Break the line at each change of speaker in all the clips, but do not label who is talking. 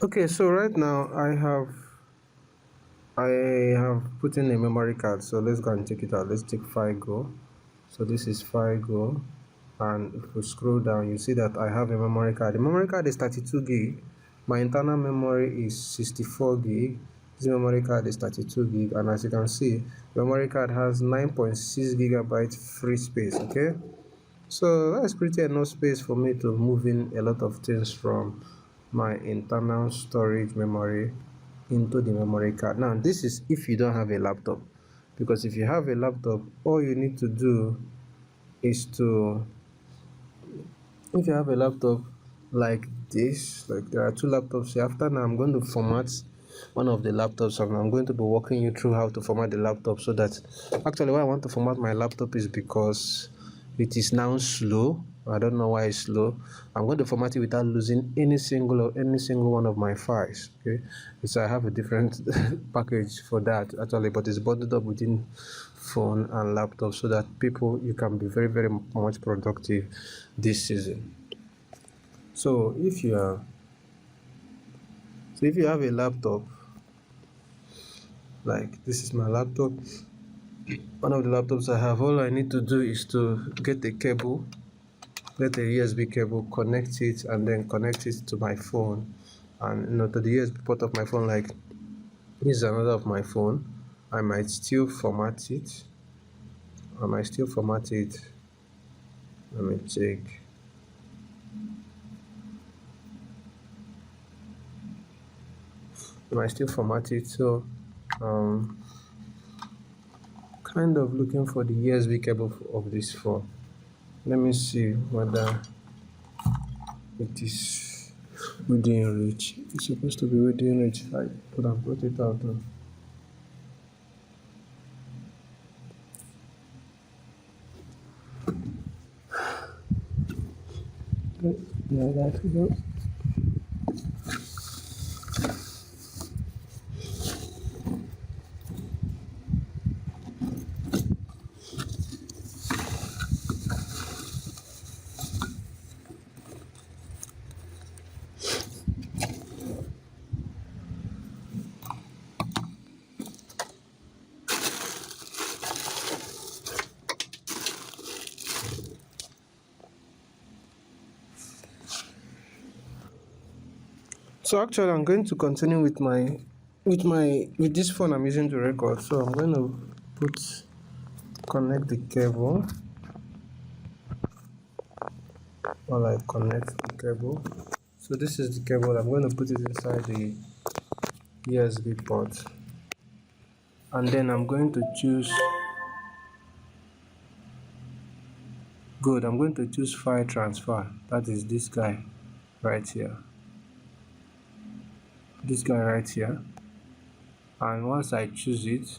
Okay, so right now I have put in a memory card. So let's go and check it out. Let's take Figo. So this is Figo, and if we scroll down, you see that I have a memory card. The memory card is 32 gig. My internal memory is 64 gig. This memory card is 32 gig, and as you can see, the memory card has 9.6 gigabyte free space. Okay, so that's pretty enough space for me to move in a lot of things from my internal storage memory into the memory card. Now this is if you don't have a laptop, because if you have a laptop, all you need to do is to, if you have a laptop like this, like there are two laptops here. After now I'm going to format one of the laptops, and I'm going to be walking you through how to format the laptop. So that actually why I want to format my laptop is because it is now slow. I don't know why it's slow. I'm going to format it without losing any single one of my files. Okay, so I have a different package for that actually, but it's bundled up within phone and laptop so that people, you can be very very much productive this season. So if you have a laptop, like this is my laptop, one of the laptops I have, all I need to do is to get a cable, get a USB cable, connect it, and then connect it to my phone, and to the USB port of my phone. Like this is another of my phone. I might still format it. Let me check. I might still format it. So um kind of looking for the USB cable of this phone. Let me see whether it is within reach. It's supposed to be within reach. I could have brought it out. Yeah, that we go. So actually, I'm going to continue with with this phone I'm using to record. So I'm going to connect the cable, while I connect the cable. So this is the cable. I'm going to put it inside the USB port, and then I'm going to choose. Good. I'm going to choose file transfer. That is this guy right here. This guy right here. And once I choose it,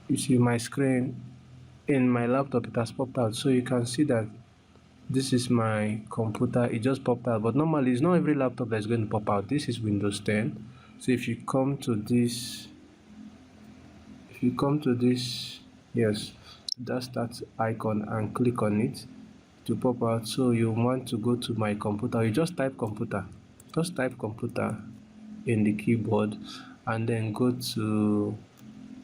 you see my screen in my laptop, it has popped out. So you can see that this is my computer. It just popped out, but normally it's not every laptop that's going to pop out. This is Windows 10. So if you come to this, yes, that start icon and click on it to pop out. So you want to go to my computer, you just type computer, in the keyboard, and then go to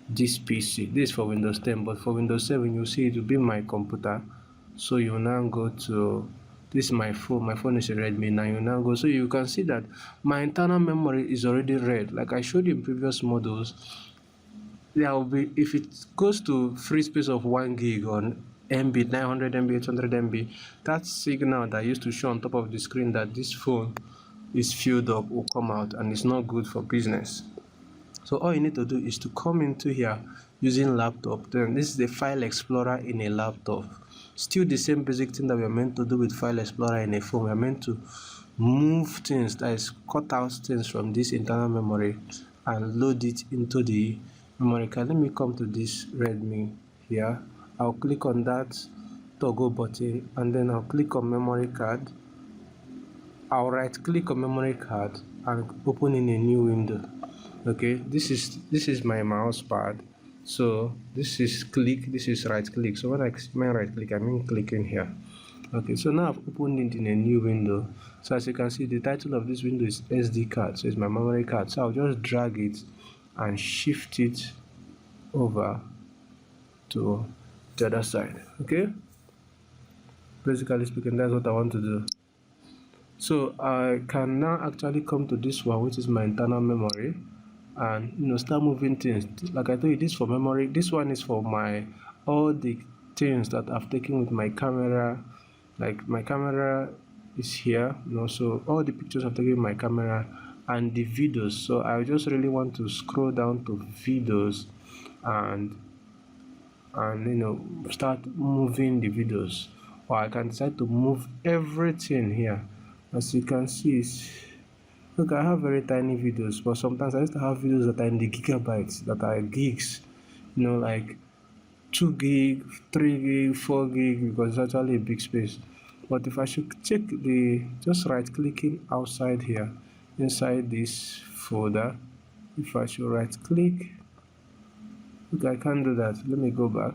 this PC. This is for Windows 10, but for Windows 7 you see it will be my computer. So you now go to, this is my phone. My phone is a Redmi. Now you now go, so you can see that my internal memory is already read. Like I showed you in previous models, there will be, if it goes to free space of 1 gig on MB, 900 MB, 800 MB, that signal that used to show on top of the screen that this phone is filled up will come out, and it's not good for business. So all you need to do is to come into here using laptop. Then this is the file explorer in a laptop. Still the same basic thing that we are meant to do with file explorer in a phone. We are meant to move things, that is cut out things from this internal memory and load it into the memory card. Let me come to this Redmi here. I'll click on that toggle button, and then I'll click on memory card. I'll right click on memory card and open in a new window. Okay, this is my mouse pad. So this is click, this is right click. So when I right click, I mean clicking here. Okay, so now I've opened it in a new window. So as you can see, the title of this window is SD card, so it's my memory card. So I'll just drag it and shift it over to the other side. Okay, basically speaking, that's what I want to do. So I can now actually come to this one, which is my internal memory, and start moving things. Like I told you, this for memory. This one is for my all the things that I've taken with my camera. Like my camera is here, so all the pictures I've taken with my camera and the videos. So I just really want to scroll down to videos and start moving the videos, or I can decide to move everything here. As you can see, look, I have very tiny videos, but sometimes I used to have videos that are in the gigabytes, that are gigs, like 2 gig, 3 gig, 4 gig, because it's actually a big space. But if I should check just right clicking outside here, inside this folder, if I should right click, look, I can't do that. Let me go back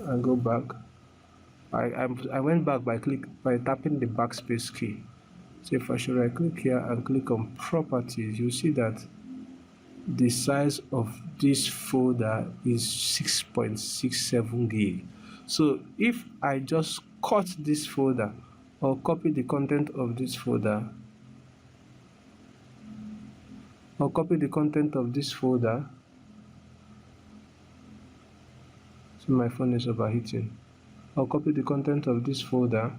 and go back. I went back by tapping the backspace key. So if I should right click here and click on properties, you see that the size of this folder is 6.67 gig. So if I just cut this folder or copy the content of this folder so my phone is overheating. I'll copy the content of this folder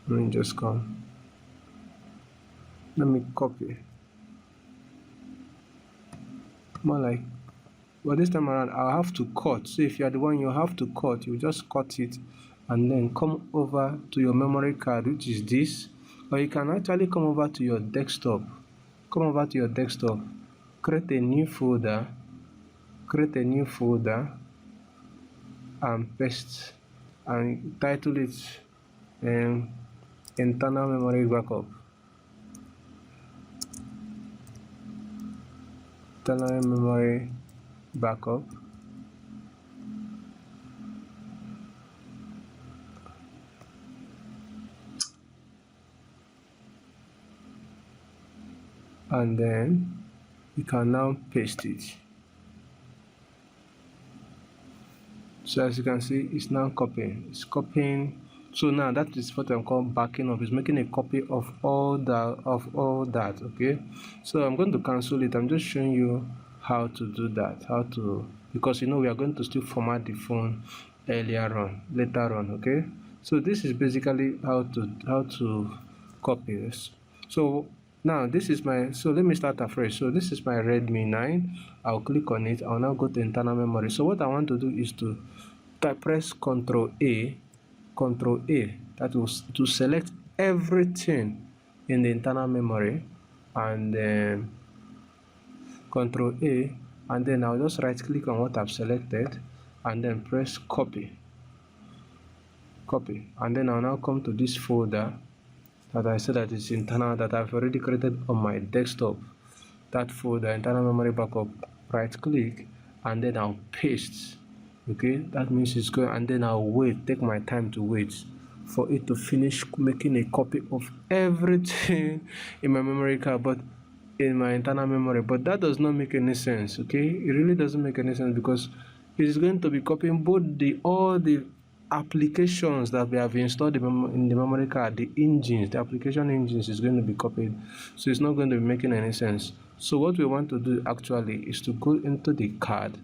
and just come. Let me copy. More like, but this time around I'll have to cut. So if you are the one, you have to cut. You just cut it and then come over to your memory card, which is this, or you can actually come over to your desktop. Create a new folder and paste and title it internal memory backup. Internal memory backup. And then you can now paste it. So as you can see, it's now copying. It's copying. So now that is what I'm called backing up. It's making a copy of all that. Okay. So I'm going to cancel it. I'm just showing you how to do that. Because we are going to still format the phone later on. Okay. So this is basically how to copy this. So now this is so let me start afresh. So this is my Redmi 9. I'll click on it. I'll now go to internal memory. So what I want to do is to press Ctrl A, that was to select everything in the internal memory, and then Ctrl A, and then I'll just right click on what I've selected and then press copy, and then I'll now come to this folder that I said that is internal, that I've already created on my desktop. That folder, internal memory backup, right click and then I'll paste. Okay, that means it's going, and then I'll take my time to wait for it to finish making a copy of everything in my memory card, but in my internal memory. But that does not make any sense. Okay, it really doesn't make any sense, because it is going to be copying both all the applications that we have installed in the memory card, the application engines is going to be copied, so it's not going to be making any sense. So what we want to do actually is to go into the card,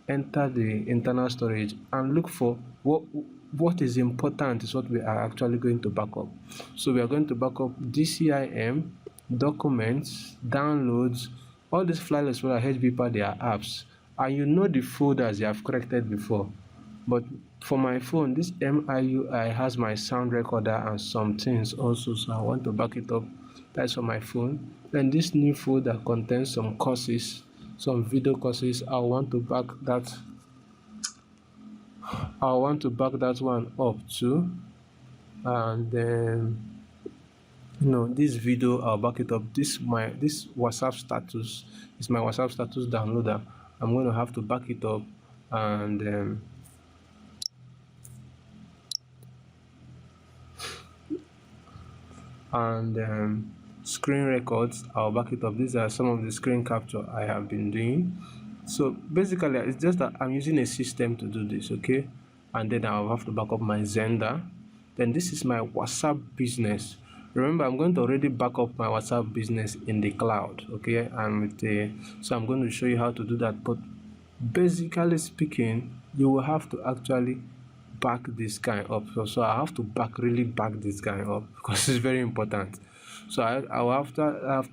enter the internal storage, and look for what is important is what we are actually going to back up. So we are going to back up DCIM, documents, downloads, all these file explorer, HBPAD, they are apps, and the folders you have created before. But for my phone, this MIUI has my sound recorder and some things also, so I want to back it up. That's for my phone. Then this new folder contains some courses, some video courses. I want to back that one up too. And then this video, I'll back it up. This WhatsApp status is my WhatsApp status downloader. I'm going to have to back it up, and screen records, I'll back it up. These are some of the screen capture I have been doing. So basically it's just that I'm using a system to do this, okay? And then I'll have to back up my Xender. Then this is my WhatsApp business. Remember, I'm going to already back up my WhatsApp business in the cloud, okay? And with the, so I'm going to show you how to do that. But basically speaking, you will have to actually back this guy up. So I have to really back this guy up because it's very important. So I will have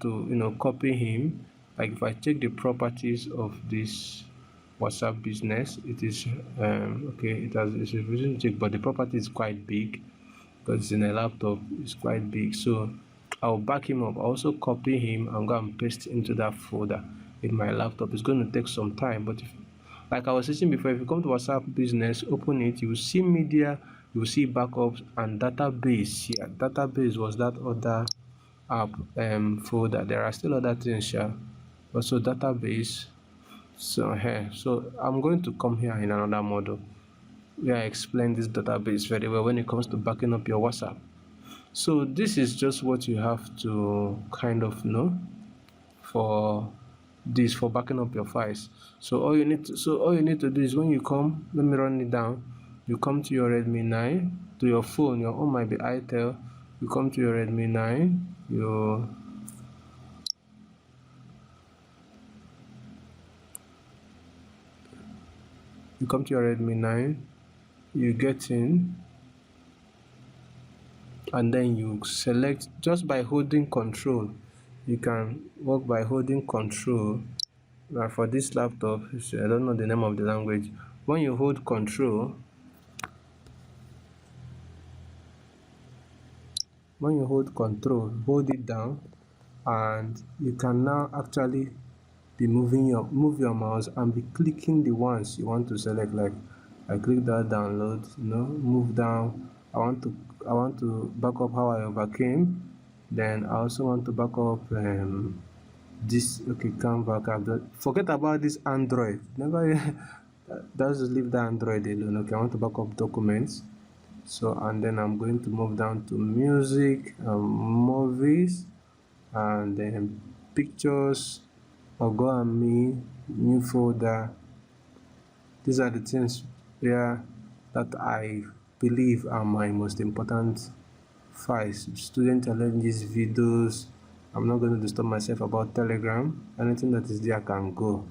to copy him. Like if I check the properties of this WhatsApp business, it is okay, it's a reason check, but the property is quite big because it's in a laptop. It's quite big, so I'll back him up. I also copy him and go and paste into that folder in my laptop. It's going to take some time, but if, like I was saying before, if you come to WhatsApp business, open it, you will see media, you will see backups and database here. Database was that other app folder. There are still other things here, also database. So here, so I'm going to come here in another model where I explain this database very well when it comes to backing up your WhatsApp. So this is just what you have to kind of know for this, for backing up your files. So all you need to do is when you come, let me run it down. You come to your Redmi 9 to your phone. Your own might be itel. You come to your Redmi 9. You come to your Redmi 9. You get in, and then you select just by holding control. You can work by holding control. For this laptop, I don't know the name of the language. When you hold control, hold it down, and you can now actually be move your mouse and be clicking the ones you want to select. Like I click that download, move down. I want to back up how I overcame. Then I also want to back up this. Okay, Canva. Forget about this Android. Never just leave the Android alone. Okay, I want to back up documents. So, and then I'm going to move down to music, movies, and then pictures, Ogo and me, new folder. These are the things where that I believe are my most important files. Student challenges, videos. I'm not going to disturb myself about Telegram. Anything that is there can go.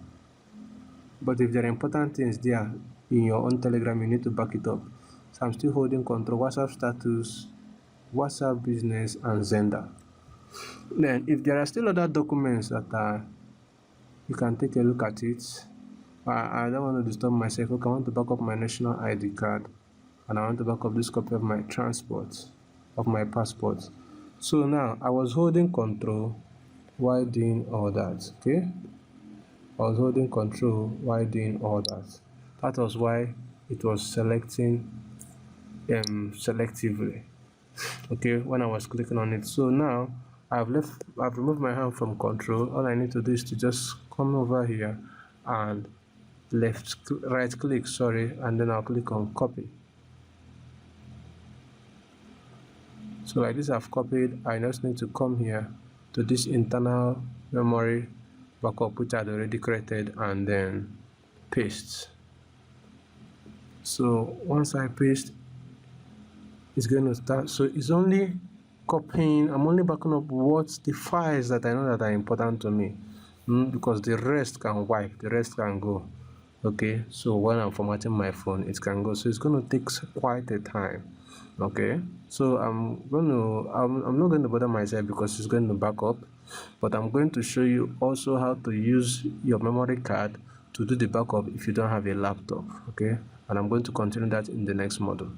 But if there are important things there in your own Telegram, you need to back it up. So I'm still holding control, WhatsApp status, WhatsApp business, and Xender. Then if there are still other documents that are, you can take a look at it. I don't want to disturb myself. Okay, I want to back up my national ID card, and I want to back up this copy of my passport. So now I was holding control while doing all that. Okay, I was holding control while doing all that. That was why it was selecting selectively, okay, when I was clicking on it. So now I've removed my hand from control. All I need to do is to just come over here and right click, and then I'll click on copy. So like this, I've copied. I just need to come here to this internal memory backup which I'd already created, and then paste. So once I paste, it's going to start. So it's only copying. I'm only backing up what's the files that I know that are important to me, because the rest can wipe, the rest can go. Okay, so when I'm formatting my phone, it can go. So it's going to take quite a time. Okay, so I'm not going to bother myself because it's going to back up, but I'm going to show you also how to use your memory card to do the backup if you don't have a laptop. Okay, and I'm going to continue that in the next module.